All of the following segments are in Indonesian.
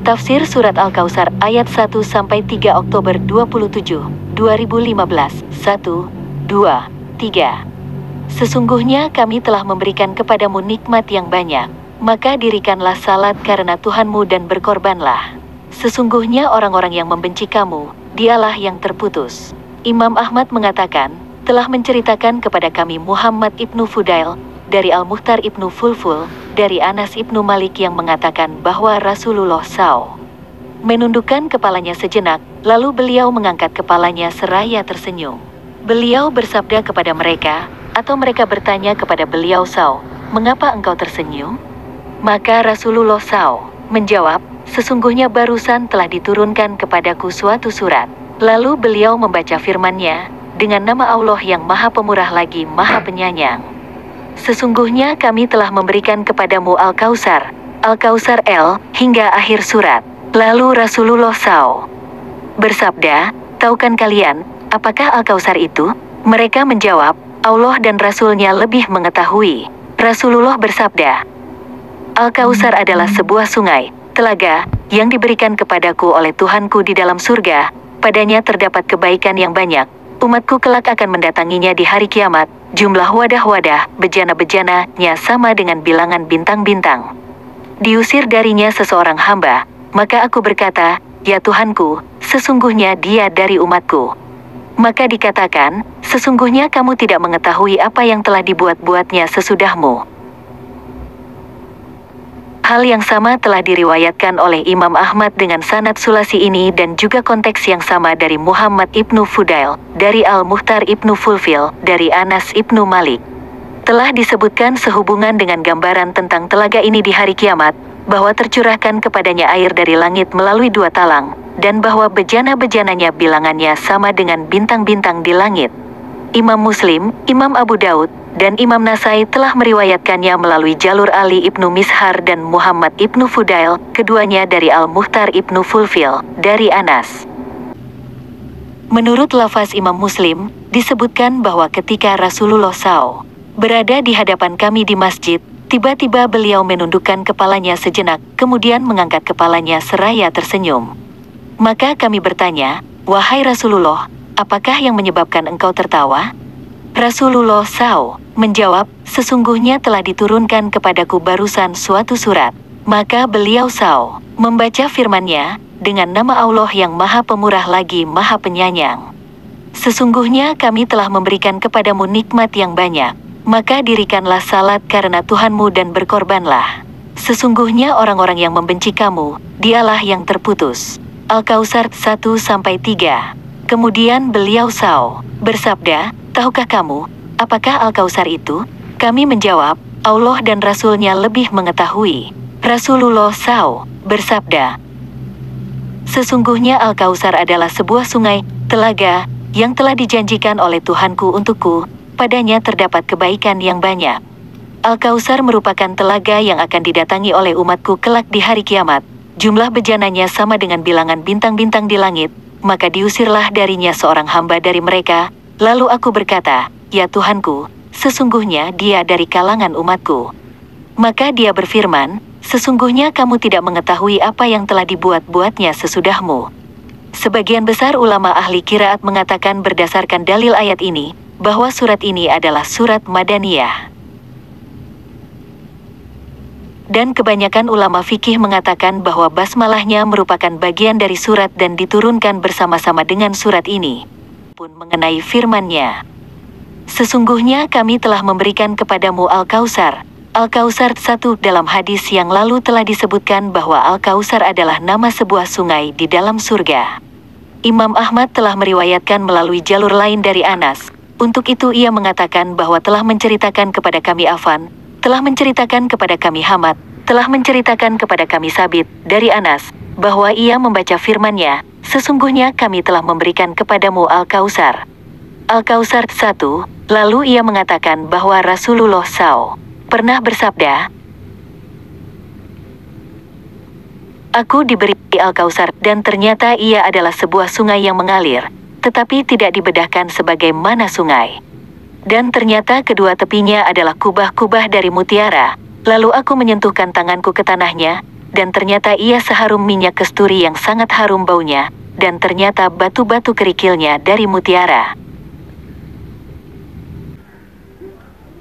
Tafsir Surat Al-Kautsar ayat 1-3 Oktober 27, 2015. 1, 2, 3. Sesungguhnya kami telah memberikan kepadamu nikmat yang banyak, maka dirikanlah salat karena Tuhanmu dan berkorbanlah. Sesungguhnya orang-orang yang membenci kamu, dialah yang terputus. Imam Ahmad mengatakan, telah menceritakan kepada kami Muhammad ibnu Fudail, dari Al-Muhtar ibnu Fulful, dari Anas ibnu Malik yang mengatakan bahwa Rasulullah SAW menundukkan kepalanya sejenak, lalu beliau mengangkat kepalanya seraya tersenyum. Beliau bersabda kepada mereka, atau mereka bertanya kepada beliau SAW, mengapa engkau tersenyum? Maka Rasulullah SAW menjawab, sesungguhnya barusan telah diturunkan kepadaku suatu surat. Lalu beliau membaca firman-Nya, dengan nama Allah yang Maha Pemurah lagi Maha Penyayang. Sesungguhnya kami telah memberikan kepadamu Al-Kautsar, Al-Kautsar L, hingga akhir surat. Lalu Rasulullah SAW bersabda, tahukah kalian, apakah Al-Kautsar itu? Mereka menjawab, Allah dan Rasul-Nya lebih mengetahui. Rasulullah bersabda, Al-Kautsar adalah sebuah sungai, telaga, yang diberikan kepadaku oleh Tuhanku di dalam surga. Padanya terdapat kebaikan yang banyak. Umatku kelak akan mendatanginya di hari kiamat. Jumlah wadah-wadah, bejana-bejananya sama dengan bilangan bintang-bintang. Diusir darinya seseorang hamba, maka aku berkata, ya Tuhanku, sesungguhnya dia dari umatku. Maka dikatakan, sesungguhnya kamu tidak mengetahui apa yang telah dibuat-buatnya sesudahmu. Hal yang sama telah diriwayatkan oleh Imam Ahmad dengan sanad sulasi ini dan juga konteks yang sama dari Muhammad ibnu Fudail, dari Al-Muhtar ibnu Fulfil, dari Anas ibnu Malik. Telah disebutkan sehubungan dengan gambaran tentang telaga ini di hari kiamat, bahwa tercurahkan kepadanya air dari langit melalui dua talang, dan bahwa bejana-bejananya bilangannya sama dengan bintang-bintang di langit. Imam Muslim, Imam Abu Daud, dan Imam Nasai telah meriwayatkannya melalui jalur Ali ibnu Mishar dan Muhammad ibnu Fudail, keduanya dari Al-Muhtar ibnu Fulfil, dari Anas. Menurut lafaz Imam Muslim, disebutkan bahwa ketika Rasulullah SAW berada di hadapan kami di masjid, tiba-tiba beliau menundukkan kepalanya sejenak, kemudian mengangkat kepalanya seraya tersenyum. Maka kami bertanya, wahai Rasulullah, apakah yang menyebabkan engkau tertawa? Rasulullah SAW menjawab, sesungguhnya telah diturunkan kepadaku barusan suatu surat. Maka beliau SAW membaca firman-Nya, dengan nama Allah yang Maha Pemurah lagi Maha Penyayang. Sesungguhnya kami telah memberikan kepadamu nikmat yang banyak, maka dirikanlah salat karena Tuhanmu dan berkorbanlah. Sesungguhnya orang-orang yang membenci kamu, dialah yang terputus. Al-Kautsar 1-3. Kemudian beliau SAW bersabda, tahukah kamu, apakah Al-Kautsar itu? Kami menjawab, Allah dan Rasul-Nya lebih mengetahui. Rasulullah SAW bersabda, sesungguhnya Al-Kautsar adalah sebuah sungai, telaga, yang telah dijanjikan oleh Tuhanku untukku, padanya terdapat kebaikan yang banyak. Al-Kautsar merupakan telaga yang akan didatangi oleh umatku kelak di hari kiamat. Jumlah bejananya sama dengan bilangan bintang-bintang di langit, maka diusirlah darinya seorang hamba dari mereka. Lalu aku berkata, ya Tuhanku, sesungguhnya dia dari kalangan umatku. Maka dia berfirman, sesungguhnya kamu tidak mengetahui apa yang telah dibuat-buatnya sesudahmu. Sebagian besar ulama ahli qiraat mengatakan berdasarkan dalil ayat ini, bahwa surat ini adalah surat Madaniyah. Dan kebanyakan ulama fikih mengatakan bahwa basmalahnya merupakan bagian dari surat dan diturunkan bersama-sama dengan surat ini. Pun mengenai firman-Nya, sesungguhnya kami telah memberikan kepadamu Al-Kautsar. Al-Kautsar 1 dalam hadis yang lalu telah disebutkan bahwa Al-Kautsar adalah nama sebuah sungai di dalam surga. Imam Ahmad telah meriwayatkan melalui jalur lain dari Anas. Untuk itu ia mengatakan bahwa telah menceritakan kepada kami Affan, telah menceritakan kepada kami Hamad, telah menceritakan kepada kami Sabit, dari Anas, bahwa ia membaca firman-Nya, sesungguhnya kami telah memberikan kepadamu Al-Kautsar. Al-Kautsar 1, lalu ia mengatakan bahwa Rasulullah SAW pernah bersabda, aku diberi Al-Kautsar dan ternyata ia adalah sebuah sungai yang mengalir, tetapi tidak dibedahkan sebagaimana sungai. Dan ternyata kedua tepinya adalah kubah-kubah dari mutiara. Lalu aku menyentuhkan tanganku ke tanahnya, dan ternyata ia seharum minyak kasturi yang sangat harum baunya, dan ternyata batu-batu kerikilnya dari mutiara.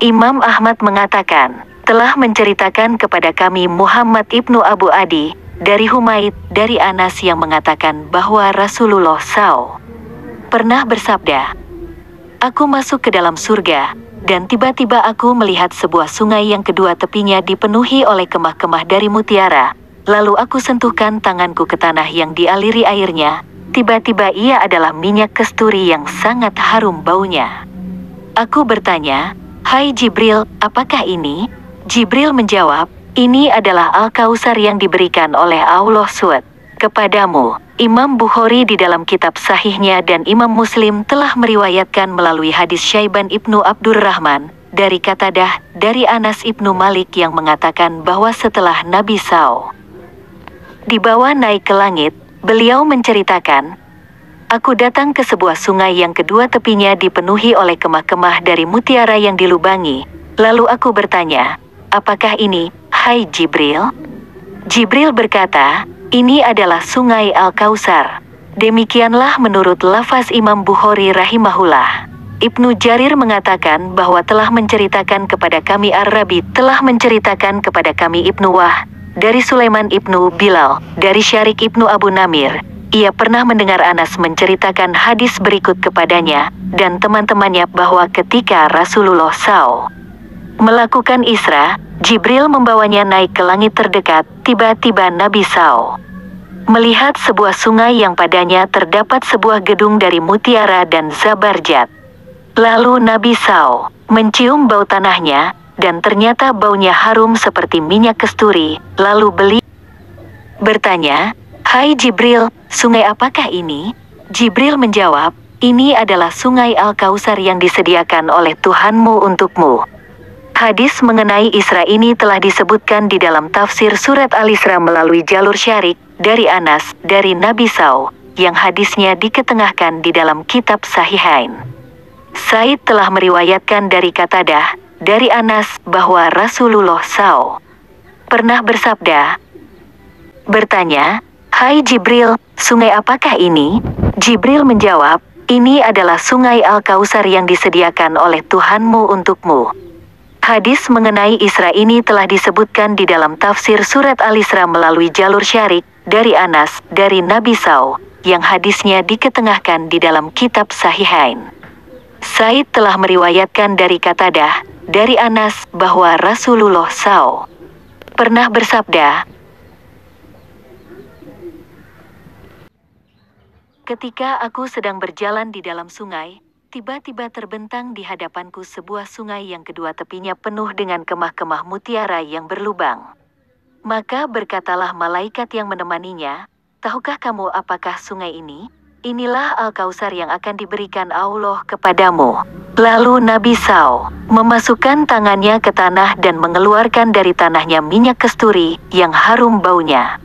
Imam Ahmad mengatakan, telah menceritakan kepada kami Muhammad ibnu Abu Adi, dari Humaid, dari Anas yang mengatakan bahwa Rasulullah SAW pernah bersabda, aku masuk ke dalam surga, dan tiba-tiba aku melihat sebuah sungai yang kedua tepinya dipenuhi oleh kemah-kemah dari mutiara. Lalu aku sentuhkan tanganku ke tanah yang dialiri airnya, tiba-tiba ia adalah minyak kasturi yang sangat harum baunya. Aku bertanya, hai Jibril, apakah ini? Jibril menjawab, ini adalah Al-Kausar yang diberikan oleh Allah SWT kepadamu. Imam Bukhari di dalam kitab sahihnya dan Imam Muslim telah meriwayatkan melalui hadis Syaiban ibnu Abdurrahman, dari Qatadah, dari Anas ibnu Malik yang mengatakan bahwa setelah Nabi SAW dibawa naik ke langit, beliau menceritakan, aku datang ke sebuah sungai yang kedua tepinya dipenuhi oleh kemah-kemah dari mutiara yang dilubangi. Lalu aku bertanya, apakah ini, hai Jibril? Jibril berkata, ini adalah sungai Al-Kausar. Demikianlah menurut lafaz Imam Bukhari rahimahullah. Ibnu Jarir mengatakan bahwa telah menceritakan kepada kami Ar-Rabi telah menceritakan kepada kami Ibnu Wah, dari Sulaiman ibnu Bilal, dari Syarik ibnu Abu Namir. Ia pernah mendengar Anas menceritakan hadis berikut kepadanya, dan teman-temannya bahwa ketika Rasulullah SAW melakukan Isra, Jibril membawanya naik ke langit terdekat, tiba-tiba Nabi SAW melihat sebuah sungai yang padanya terdapat sebuah gedung dari mutiara dan zabarjat. Lalu Nabi SAW mencium bau tanahnya, dan ternyata baunya harum seperti minyak kasturi. Lalu beliau bertanya, hai Jibril, sungai apakah ini? Jibril menjawab, ini adalah sungai Al-Kausar yang disediakan oleh Tuhanmu untukmu. Hadis mengenai Isra ini telah disebutkan di dalam tafsir surat Al-Isra melalui jalur Syarik, dari Anas, dari Nabi SAW, yang hadisnya diketengahkan di dalam kitab Sahihain. Said telah meriwayatkan dari Qatadah, dari Anas, bahwa Rasulullah SAW pernah bersabda, bertanya, hai Jibril, sungai apakah ini? Jibril menjawab, ini adalah sungai Al-Kausar yang disediakan oleh Tuhanmu untukmu. Hadis mengenai Isra ini telah disebutkan di dalam tafsir surat Al-Isra melalui jalur Syarik, dari Anas, dari Nabi SAW, yang hadisnya diketengahkan di dalam kitab Sahihain. Said telah meriwayatkan dari Qatadah, dari Anas, bahwa Rasulullah SAW pernah bersabda, ketika aku sedang berjalan di dalam sungai, tiba-tiba terbentang di hadapanku sebuah sungai yang kedua tepinya penuh dengan kemah-kemah mutiara yang berlubang. Maka berkatalah malaikat yang menemaninya, tahukah kamu apakah sungai ini? Inilah Al-Kausar yang akan diberikan Allah kepadamu. Lalu Nabi SAW memasukkan tangannya ke tanah dan mengeluarkan dari tanahnya minyak kasturi yang harum baunya.